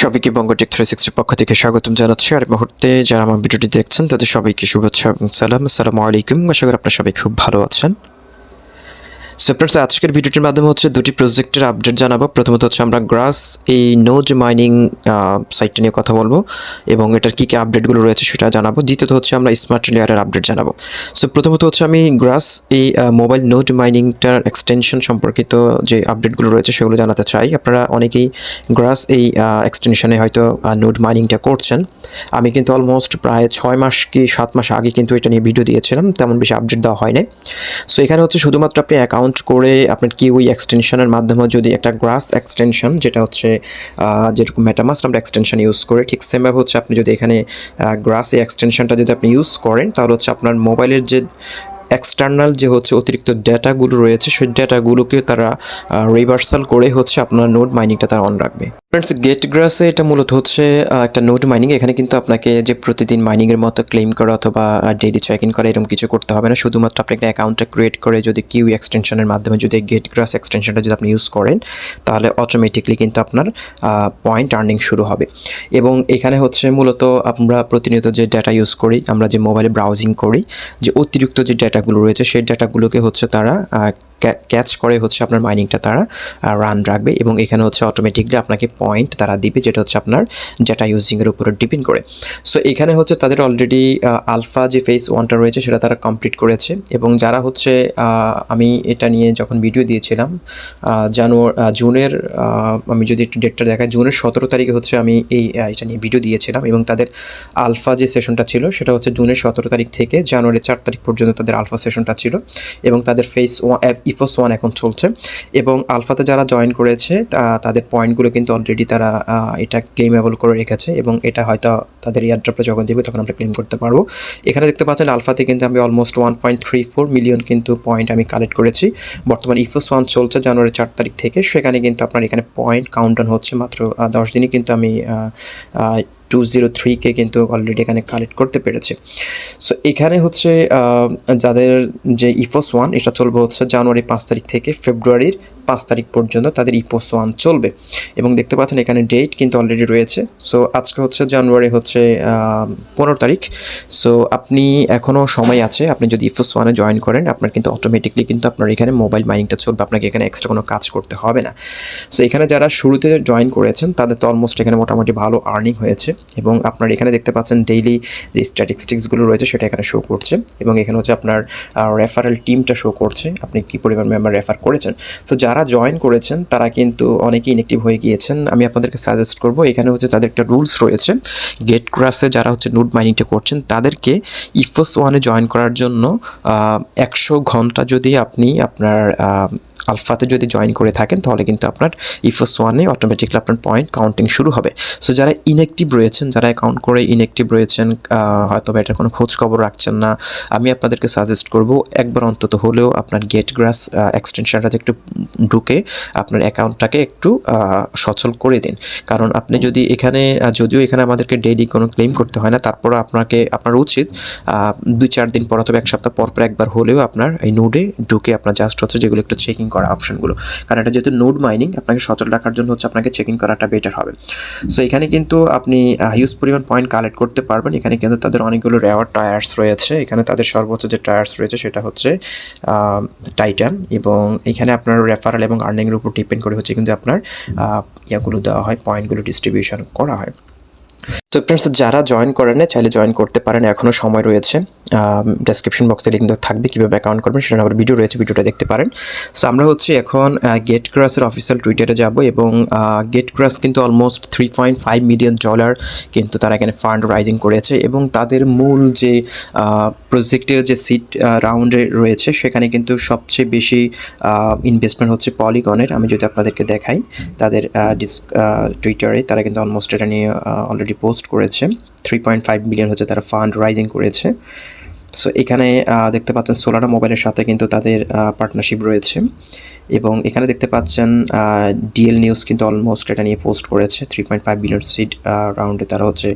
সবাইকে বঙ্গটেক 360 পক্ষ থেকে স্বাগতম জানাচ্ছি। আর মুহূর্তে যারা আমার ভিডিওটি দেখছেন তাদের সবাইকে শুভেচ্ছা এবং সালাম। আসসালামু আলাইকুম। আশা করি আপনারা সবাই খুব ভালো আছেন। সো ফ্রেন্ডস, আজকের ভিডিওটির মাধ্যমে দুটি প্রজেক্টের আপডেট জানাবো। প্রথমত আমরা গ্রাস এই নোড মাইনিং সাইটটা নিয়ে কথা বলবো এবং এটার কী কী আপডেটগুলো রয়েছে সেটা জানাবো। দ্বিতীয়ত আমরা স্মার্ট লেয়ারের আপডেট জানাবো। সো প্রথমত আমি গ্রাস এই মোবাইল নোড মাইনিংটার এক্সটেনশন সম্পর্কিত যে আপডেটগুলো রয়েছে সেগুলো জানাতে চাই। আপনারা অনেকেই গ্রাস এই এক্সটেনশনে হয়তো নোড মাইনিংটা করছেন। আমি কিন্তু অলমোস্ট প্রায় 6 মাস কি 7 মাস আগে কিন্তু এটা নিয়ে ভিডিও দিয়েছিলাম, তেমন বেশি আপডেট দেওয়া হয়নি। সো এখানে শুধুমাত্র আপনি অ্যাকাউন্ট করে আপনার কিউই এক্সটেনশনের মাধ্যমে যদি একটা গ্রাস এক্সটেনশন, যেটা যেরকম মেটামাস্ক আমরা এক্সটেনশন ইউজ করে, ঠিক সেমভাবে আপনি যদি এখানে গ্রাস এই এক্সটেনশনটা যদি আপনি ইউজ করেন, তাহলে আপনার মোবাইলের যে এক্সটার্নাল যে অতিরিক্ত ডেটাগুলো রয়েছে সেই ডেটাগুলোকে তারা রিভার্সাল করে আপনার নোড মাইনিংটা তারা অন রাখবে। ফ্রেন্ডস, GetGrassে এটা মূলত একটা নোড মাইনিং। এখানে কিন্তু আপনাকে যে প্রতিদিন মাইনিংয়ের মতো ক্লেম করা অথবা ডেইলি চেক ইন করা এরকম কিছু করতে হবে না। শুধুমাত্র আপনি একটা অ্যাকাউন্টটা ক্রিয়েট করে যদি কিউই এক্সটেনশনের মাধ্যমে যদি GetGrass এক্সটেনশনটা যদি আপনি ইউজ করেন, তাহলে অটোমেটিকলি কিন্তু আপনার পয়েন্ট আর্নিং শুরু হবে। এবং এখানে মূলত আমরা প্রতিনিয়ত যে ডেটা ইউজ করি, আমরা যে মোবাইলে ব্রাউজিং করি, যে অতিরিক্ত যে ডেটাগুলো রয়েছে সেই ডেটাগুলোকে তারা ক্যাচ করে আপনার মাইনিংটা তারা রান রাখবে এবং এখানে অটোমেটিকলি আপনাকে পয়েন্ট তারা দিবে, যেটা আপনার ডেটা ইউজিংয়ের উপরে ডিপেন্ড করে। সো এখানে তাদের অলরেডি আলফা যে ফেজ 1টা রয়েছে সেটা তারা কমপ্লিট করেছে এবং যারা আমি এটা নিয়ে যখন ভিডিও দিয়েছিলাম জুনের, আমি যদি একটু ডেটটা দেখাই, জুনের 17 তারিখে আমি এটা নিয়ে ভিডিও দিয়েছিলাম এবং তাদের আলফা যে সেশনটা ছিল সেটা জুনের 17 তারিখ থেকে জানুয়ারির 4 তারিখ পর্যন্ত তাদের আলফা সেশনটা ছিল এবং তাদের ফেজ ইফোস 1 এখন চলছে। এবং আলফাতে যারা জয়েন করেছে তাদের পয়েন্টগুলো কিন্তু অলরেডি তারা এটা ক্লেমেবল করে রেখেছে এবং এটা হয়তো তাদের এয়ারড্রপে যখন দেবে তখন আমরা ক্লেম করতে পারবো। এখানে দেখতে পাচ্ছেন আলফাতে কিন্তু আমি অলমোস্ট 1.34 মিলিয়ন কিন্তু পয়েন্ট আমি কালেক্ট করেছি। বর্তমানে ইফোস 1 চলছে জানুয়ারি 4 তারিখ থেকে, সেখানে কিন্তু আপনার এখানে পয়েন্ট কাউন্টন হচ্ছে মাত্র 10 দিনই কিন্তু আমি 203K কিন্তু অলরেডি এখানে কালেক্ট করতে পেরেছে। সো এখানে যাদের যে ইফোস 1 এটা চলবে জানুয়ারি 5 তারিখ থেকে ফেব্রুয়ারির 5 তারিখ পর্যন্ত তাদের ইফোস 1 চলবে এবং দেখতে পাচ্ছেন এখানে ডেট কিন্তু অলরেডি রয়েছে। সো আজকে জানুয়ারি 15 তারিখ। সো আপনি এখনও সময় আছে, আপনি যদি ইফোস 1-এ জয়েন করেন আপনার কিন্তু অটোমেটিকলি কিন্তু আপনার এখানে মোবাইল মাইনিংটা চলবে, আপনাকে এখানে এক্সট্রা কোনো কাজ করতে হবে না। সো এখানে যারা শুরুতে জয়েন করেছেন তাদের তো অলমোস্ট এখানে মোটামুটি ভালো আর্নিং হয়েছে এবং আপনার এখানে দেখতে পাচ্ছেন ডেইলি যে স্ট্যাটিস্টিক্সগুলো রয়েছে সেটা এখানে শো করছে এবং এখানে আপনার রেফারেল টিমটা শো করছে, আপনি কী পরিমাণ মেম্বার রেফার করেছেন। তো যারা জয়েন করেছেন তারা কিন্তু অনেকেই ইনঅ্যাক্টিভ হয়ে গিয়েছেন। আমি আপনাদেরকে সাজেস্ট করব, এখানে তাদের একটা রুলস রয়েছে। GetGrassে যারা নোড মাইনিংটা করছেন তাদেরকে ইফোস 1-এ জয়েন করার জন্য 100 ঘন্টা যদি আপনি আপনার আলফাতে যদি জয়েন করে থাকেন তাহলে কিন্তু আপনার ইফোস 1-এ অটোমেটিকলি আপনার পয়েন্ট কাউন্টিং শুরু হবে। সো যারা ইনঅ্যাক্টিভ রয়েছেন, যারা অ্যাকাউন্ট করে ইনঅ্যাক্টিভ রয়েছেন, হয়তো এটার কোনো খোঁজ খবর রাখছেন না, আমি আপনাদেরকে সাজেস্ট করব একবার অন্তত হলেও আপনার GetGrass এক্সটেনশনটাতে একটু ঢুকে আপনার অ্যাকাউন্টটাকে একটু সচল করে দিন। কারণ আপনি যদি এখানে, যদিও এখানে আমাদেরকে ডেইলি কোনো ক্লেম করতে হয় না, তারপরও আপনার উচিত 2-4 দিন পর অথবা 1 সপ্তাহ পর একবার হলেও আপনার এই নোডে ঢুকে আপনার জাস্ট যেগুলো একটু চেকিং করা অপশনগুলো, কারণ এটা যেহেতু নোড মাইনিং আপনাকে সচল রাখার জন্য আপনাকে চেকিং করাটা বেটার হবে। সো এখানে কিন্তু আপনি হিউজ পরিমাণ পয়েন্ট কালেক্ট করতে পারবেন। এখানে কিন্তু তাদের অনেকগুলো রেওয়ার্ড টায়ার্স রয়েছে। এখানে তাদের সর্বোচ্চ যে টায়ার্স রয়েছে সেটা টাইটান এবং এখানে আপনার রেফারেল এবং আর্নিংয়ের উপর ডিপেন্ড করে কিন্তু আপনার ইয়াগুলো দেওয়া হয়, পয়েন্টগুলো ডিস্ট্রিবিউশন করা হয়। সো ফ্রেন্ডস, যারা জয়েন করেন না চাইলে জয়েন করতে পারেন, এখনও সময় রয়েছে। ডেসক্রিপশন বক্সে লিঙ্ক থাকবে, কীভাবে অ্যাকাউন্ট করবেন সেটা আমার ভিডিও রয়েছে, ভিডিওটা দেখতে পারেন। সো আমরা এখন GetGrassের অফিসিয়াল টুইটারে যাব এবং GetGrass কিন্তু অলমোস্ট $3.5 মিলিয়ন কিন্তু তারা এখানে ফান্ড রাইজিং করেছে এবং তাদের মূল যে প্রজেক্টের যে সিট রাউন্ডে রয়েছে সেখানে কিন্তু সবচেয়ে বেশি ইনভেস্টমেন্ট পলিগনের। আমি যদি আপনাদেরকে দেখাই তাদের টুইটারে, তারা কিন্তু অলমোস্ট এটা নিয়ে অলরেডি পোস্ট করেছে। 3.5 মিলিয়ন তারা ফান্ড রাইজিং করেছে। সো এখানে দেখতে পাচ্ছেন সোলানা মোবাইলের সাথে কিন্তু তাদের পার্টনারশিপ রয়েছে এবং এখানে দেখতে পাচ্ছেন ডিএল নিউজ কিন্তু অলমোস্ট এটা নিয়ে পোস্ট করেছে 3.5 বিলিয়ন সিড রাউন্ডে তারা হচ্ছে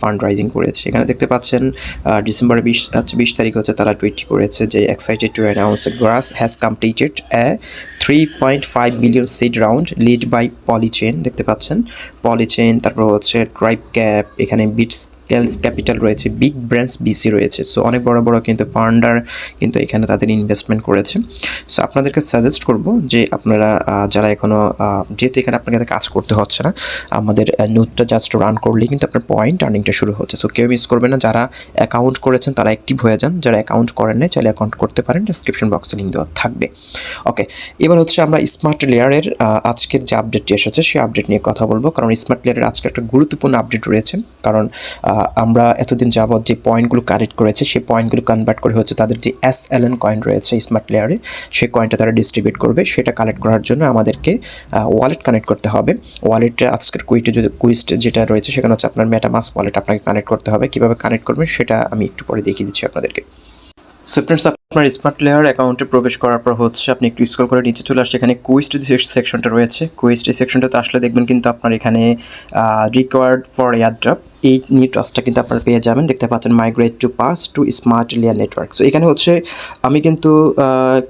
ফান্ড রাইজিং করেছে। এখানে দেখতে পাচ্ছেন ডিসেম্বর 20 তারিখ হচ্ছে তারা টুইট করেছে যে excited to announce Grass has completed a 3.5 billion seed round led by Polychain. দেখতে পাচ্ছেন পলিচেন, তারপর হচ্ছে ট্রাইব ক্যাপ, এখানে বিটস ক্যাপিটাল রয়েছে, বিগ ব্র্যান্ডস বিসি রয়েছে। সো অনেক বড় বড় কিন্তু ফান্ডার কিন্তু এখানে তাদের ইনভেস্টমেন্ট করেছে। সো আপনাদেরকে সাজেস্ট করব যে আপনারা যারা এখনও, যেহেতু এখানে আপনাকে কাজ করতে হচ্ছে না, আমাদের নোটটা জাস্ট রান করলেই কিন্তু আপনার পয়েন্ট আর্নিংটা শুরু হচ্ছে। সো কেউ মিস করবেন না, যারা অ্যাকাউন্ট করেছেন তারা অ্যাক্টিভ হয়ে যান, যারা অ্যাকাউন্ট করেন না চাইলে অ্যাকাউন্ট করতে পারেন, ডিসক্রিপশন বক্সে লিঙ্ক দেওয়া থাকবে। ওকে, এবার হচ্ছে আমরা স্মার্ট লেয়ারের আজকের যে আপডেটটি এসেছে সেই আপডেট নিয়ে কথা বলবো, কারণ স্মার্ট লেয়ারের আজকে একটা গুরুত্বপূর্ণ আপডেট রয়েছে। কারণ আমরা এতদিন যাবৎ যে পয়েন্টগুলো কালেক্ট করেছে সেই পয়েন্টগুলো কনভার্ট করে হচ্ছে তাদের যে SLN কয়েন রয়েছে স্মার্ট লেয়ারে, সেই কয়েনটা তারা ডিস্ট্রিবিউট করবে। সেটা কালেক্ট করার জন্য আমাদেরকে ওয়ালেট কানেক্ট করতে হবে। ওয়ালেটে আজকের কুইস্ট যেটা রয়েছে সেখানে হচ্ছে আপনার মেটামাস্ক ওয়ালেট আপনাকে কানেক্ট করতে হবে। কীভাবে কানেক্ট করবেন সেটা আমি একটু পরে দেখিয়ে দিচ্ছি আপনাদেরকে। সো ফ্রেন্ডস, আপনার স্মার্ট লেয়ার অ্যাকাউন্টে প্রবেশ করার পর হচ্ছে আপনি একটু স্ক্রল করে নিচে চলে আসছে, এখানে কুইস্ট সেকশনটা রয়েছে। কুইস্ট সেকশনটাতে আসলে দেখবেন কিন্তু আপনার এখানে রিকোয়ার্ড ফর এয়ারড্রপ এই নিউ টাস্কটা কিন্তু আপনারা পেয়ে যাবেন। দেখতে পাচ্ছেন migrate to pass to smart layer network. So এখানে হচ্ছে আমি কিন্তু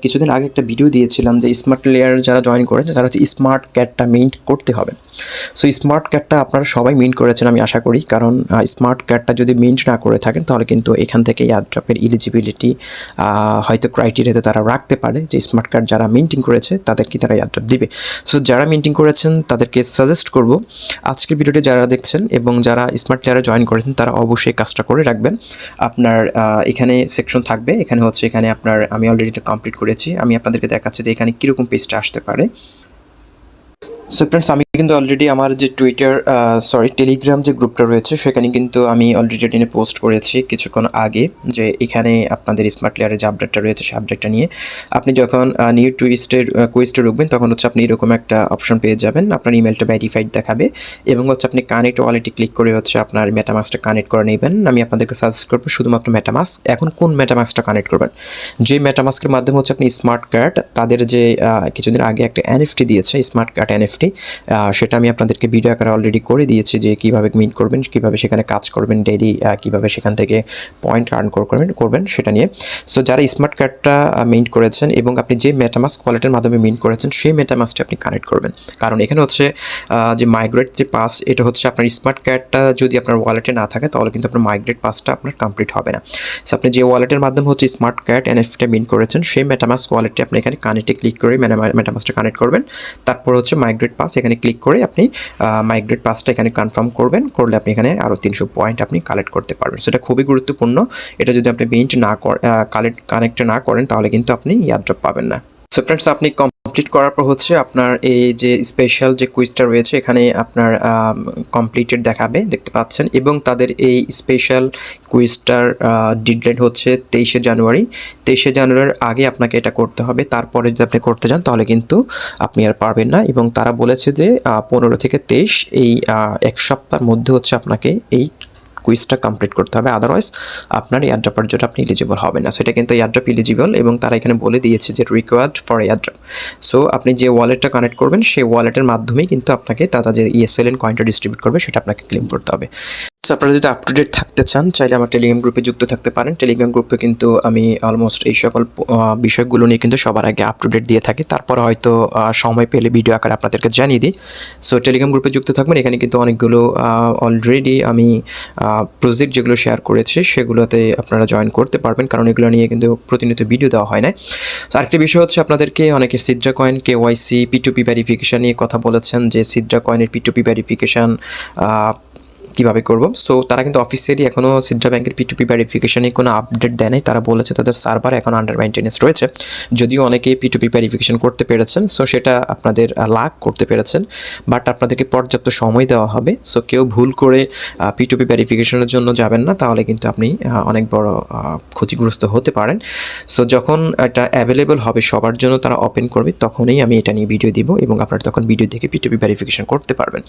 কিছুদিন আগে একটা ভিডিও দিয়েছিলাম যে স্মার্ট লেয়ার যারা জয়েন করেছে তারা হচ্ছে স্মার্ট ক্যাটটা মিন্ট করতে হবে। সো স্মার্ট ক্যাটটা আপনারা সবাই মিন্ট করেছেন আমি আশা করি, কারণ স্মার্ট ক্যাটটা যদি মিন্ট না করে থাকেন তাহলে কিন্তু এখান থেকে এয়ারড্রপের এলিজিবিলিটি হয়তো ক্রাইটেরিয়াতে তারা রাখতে পারে যে স্মার্ট কার্ড যারা মিন্টিং করেছে তাদেরকে তারা এয়ারড্রপ দিবে। সো যারা মিন্টিং করেছেন তাদেরকে সাজেস্ট করব আজকের ভিডিওটি যারা দেখছেন এবং যারা স্মার্ট লেয়ারে জয়েন করেছেন তারা অবশ্যই কাজটা করে রাখবেন। আপনার এখানে সেকশন থাকবে, এখানে হচ্ছে এখানে আপনার আমি অলরেডি এটা কমপ্লিট করেছি, আমি আপনাদেরকে দেখাচ্ছি যে এখানে কীরকম পেজটা আসতে পারে। সো ফ্রেন্ডস, আমি কিন্তু অলরেডি আমার যে টেলিগ্রাম যে গ্রুপটা রয়েছে সেখানে কিন্তু আমি অলরেডি এটা নিয়ে পোস্ট করেছি কিছুক্ষণ আগে, যে এখানে আপনাদের স্মার্ট লেয়ারের যে আপডেটটা রয়েছে সেই আপডেটটা নিয়ে আপনি যখন নিউ কুইস্টে ঢুকবেন তখন হচ্ছে আপনি এরকম একটা অপশন পেয়ে যাবেন, আপনার ইমেলটা ভেরিফাইড দেখাবে এবং হচ্ছে আপনি কানেক্ট ওয়ালেটে ক্লিক করে হচ্ছে আপনার মেটামাস্কটা কানেক্ট করে নেবেন। আমি আপনাদেরকে সাজেস্ট করবো শুধুমাত্র মেটামাস্ক। এখন কোন মেটামাস্কটা কানেক্ট করবেন? যে মেটামাস্কের মাধ্যমে হচ্ছে আপনি স্মার্ট কার্ড তাদের যে কিছুদিন আগে একটা NFT দিয়েছে স্মার্ট কার্ড NFT, সেটা আমি আপনাদেরকে ভিডিও আকারে অলরেডি করে দিয়েছি যে কীভাবে মিন্ট করবেন, কীভাবে সেখানে কাজ করবেন ডেইলি, কীভাবে সেখান থেকে পয়েন্ট আর্ন করবেন সেটা নিয়ে। সো যারা স্মার্ট কার্ডটা মিন্ট করেছেন এবং আপনি যে মেটামাস্ক ওয়ালেটের মাধ্যমে মিন্ট করেছেন সেই মেটামাস্কটা আপনি কানেক্ট করবেন, কারণ এখানে হচ্ছে যে মাইগ্রেট যে পাস এটা হচ্ছে আপনার স্মার্ট কার্ডটা যদি আপনার ওয়ালেটে না থাকে তাহলে কিন্তু আপনার মাইগ্রেট পাসটা আপনার কমপ্লিট হবে না। সো আপনি যে ওয়ালেটের মাধ্যমে হচ্ছে স্মার্ট কার্ড NFTটা মিন্ট করেছেন সেই মেটামাস্ক ওয়ালেটটি আপনি এখানে কানেক্টে ক্লিক করে মেটামাস্কটা কানেক্ট করবেন, তারপর হচ্ছে মাইগ্রেট পাস এখানে ক্লিক করে আপনি মাইগ্রেট পাসটা এখানে কনফার্ম করলে আপনি এখানে আরও 300 পয়েন্ট আপনি কালেক্ট করতে পারবেন। সেটা খুবই গুরুত্বপূর্ণ, এটা যদি আপনি মিন্ট না কানেক্ট না করেন তাহলে কিন্তু আপনি এয়ারড্রপ পাবেন না। সো ফ্রেন্ডস, আপনি কমপ্লিট করার পর হচ্ছে আপনার এই যে স্পেশাল যে কুইজটা রয়েছে এখানে আপনার কমপ্লিটেড দেখাবে, দেখতে পাচ্ছেন, এবং তাদের এই স্পেশাল কুইজটার ডেডলাইন হচ্ছে 23শে জানুয়ারি। 23শে জানুয়ারির আগে আপনাকে এটা করতে হবে, তারপরে যদি আপনি করতে যান তাহলে কিন্তু আপনি আর পারবেন না। এবং তারা বলেছে যে 15 থেকে 23 এই এক সপ্তাহের মধ্যে হচ্ছে আপনাকে এই কুইজটা কমপ্লিট করতে হবে, আদারওয়াইজ আপনার এয়ারড্রপের জন্য আপনি এলিজিবল হবে না। সেটা কিন্তু এয়ারড্রপ এলিজিবল এবং তারা এখানে বলে দিয়েছে যে রিকোয়ার্ড ফর এয়ারড্রপ। সো আপনি যে ওয়ালেটটা কানেক্ট করবেন সেই ওয়ালেটের মাধ্যমেই কিন্তু আপনাকে তারা যে SLN কয়েনটা ডিস্ট্রিবিউট করবে সেটা আপনাকে ক্লেম করতে হবে। সো আপনারা যদি আপ টু ডেট থাকতে চান চাইলে আমার টেলিগ্রাম গ্রুপে যুক্ত থাকতে পারেন। টেলিগ্রাম গ্রুপে কিন্তু আমি অলমোস্ট এই সকল বিষয়গুলো নিয়ে কিন্তু সবার আগে আপ টু ডেট দিয়ে থাকি, তারপর হয়তো সময় পেলে ভিডিও আকারে আপনাদেরকে জানিয়ে দিই। সো টেলিগ্রাম গ্রুপে যুক্ত থাকবেন, এখানে কিন্তু অনেকগুলো অলরেডি আমি প্রজেক্ট যেগুলো শেয়ার করেছি সেগুলোতে আপনারা জয়েন করতে পারবেন, কারণ এগুলো নিয়ে কিন্তু প্রতিনিয়ত ভিডিও দেওয়া হয় না। আরেকটা বিষয় হচ্ছে আপনাদেরকে অনেকে সিদ্রা কয়েন KYC P2P ভেরিফিকেশান নিয়ে কথা বলেছেন যে সিদ্রা কয়েনের P2P ভেরিফিকেশান কীভাবে করব। সো তারা কিন্তু অফিসিয়ালি এখনও সিদ্রা ব্যাংকের P2P ভেরিফিকেশানে কোনো আপডেট দেয় নাই। তারা বলেছে তাদের সার্ভার এখন আন্ডার মেইনটেনেন্স রয়েছে, যদিও অনেকে P2P ভেরিফিকেশান করতে পেরেছেন। সো সেটা আপনাদের লাক করতে পেরেছেন, বাট আপনাদেরকে পর্যাপ্ত সময় দেওয়া হবে। সো কেউ ভুল করে P2P ভেরিফিকেশানের জন্য যাবেন না, তাহলে কিন্তু আপনি অনেক বড় ক্ষতিগ্রস্ত হতে পারেন। সো যখন এটা অ্যাভেলেবল হবে সবার জন্য তারা ওপেন করবে তখনই আমি এটা নিয়ে ভিডিও দিব এবং আপনারা তখন ভিডিও দেখে P2P ভেরিফিকেশান করতে পারবেন।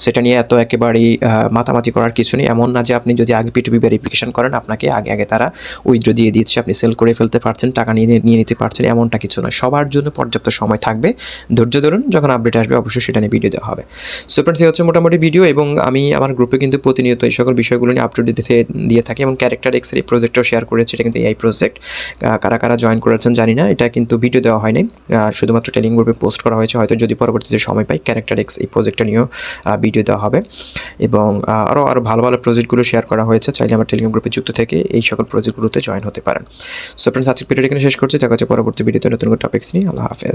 সেটা নিয়ে একেবারেই মাথা মাতামাতি করার কিছু নেই। এমন না যে আপনি যদি আগে P2P ভেরিফিকেশন করেন আপনাকে আগে তারা উইথড্র দিয়ে দিচ্ছে, আপনি সেল করে ফেলতে পারছেন, টাকা নিয়ে নিতে পারছেন, এমনটা কিছু নয়। সবার জন্য পর্যাপ্ত সময় থাকবে, ধৈর্য ধরুন, যখন আপডেট আসবে অবশ্যই সেটা নিয়ে ভিডিও দেওয়া হবে। সো ফ্রেন্ডস, এই হচ্ছে মোটামুটি ভিডিও, এবং আমি আমার গ্রুপে কিন্তু প্রতিনিয়ত এই সকল বিষয়গুলো নিয়ে আপডেট দিয়ে থাকি, এবং ক্যারেক্টার এক্সের এই প্রজেক্টটাও শেয়ার করেছি। এটা কিন্তু এই প্রজেক্ট, কারা জয়েন করেছেন জানি না, এটা কিন্তু ভিডিও দেওয়া হয়নি, শুধুমাত্র টেলিং গ্রুপে পোস্ট করা হয়েছে। হয়তো যদি পরবর্তীতে সময় পাই ক্যারেক্টার এক্স এই প্রজেক্টটা নিয়েও ভিডিও দেওয়া হবে, এবং আরও ভালো প্রজেক্টগুলো শেয়ার করা হয়েছে। চাইলে আমার টেলিগ্রাম গ্রুপে যুক্ত থেকে এই সকল প্রজেক্টগুলোতে জয়েন হতে পারেন। সো ফ্রেন্ডস, আজকের ভিডিওটা এখানে শেষ করছি। দেখা হচ্ছে পরবর্তী ভিডিওতে নতুন টপিকস নিয়ে। আল্লাহ হাফেজ।